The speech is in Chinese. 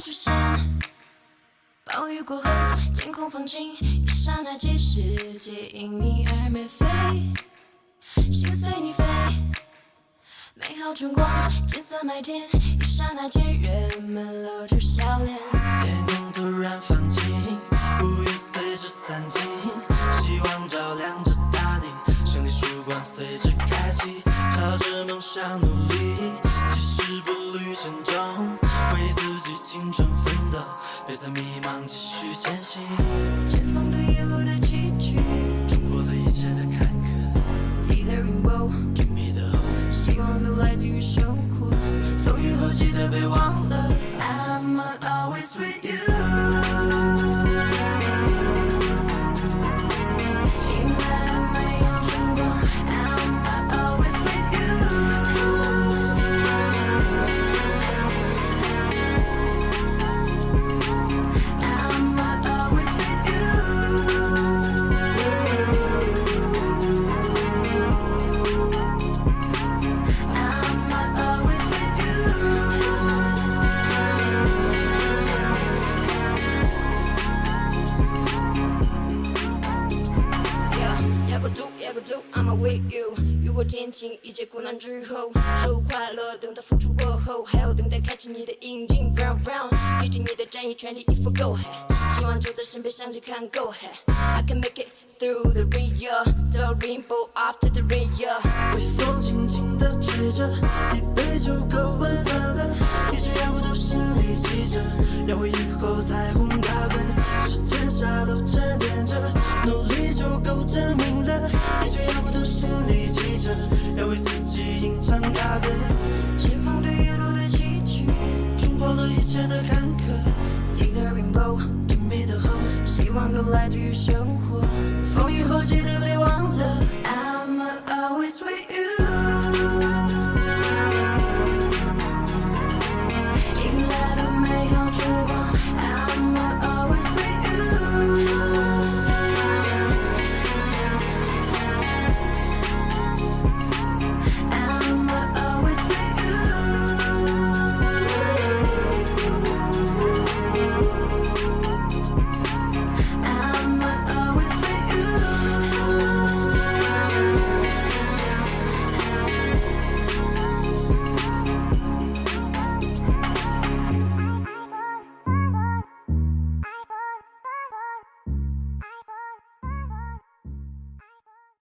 出现，暴雨过后，天空放晴，一刹那间，世界因你而美飞，心随你飞。美好春光，金色麦田，一刹那间，人们露出笑脸。天空突然放晴，乌云随着散尽，希望照亮着大地，胜利曙光随之开启，朝着梦想努力，即使步履沉重，为自己青春奋斗，别再迷茫，继续前行。前方的一路的崎岖，冲破了一切的坎坷 See the rainbow， ，Give me the hope， 希望都来自于生活，风雨后记得别忘了 I'm always with you。因为没有春光 I'm always with you。I'm always with you。I'm always with you。Yeah， I'm with you。雨过天晴，一切苦难之后，收获快乐，等待付出过后，还有等待开启你的眼睛 ，round round， 历经你的战役，全力以赴 go ahead， 希望就在身边，向前看 go ahead，I can make it through the rain， the rainbow after the rain。微风轻轻地吹着，一杯就够温暖了，一句要我都心里记着，要我以后彩虹打滚，时间沙漏沉淀着，努力就够证明了，一句要我都心里记着，要为自己吟唱打歌，前方对一路的崎岖，冲破了一切的坎坷 See the rainbow， ，Give me the hope， 希望都来自于生活，风雨后记得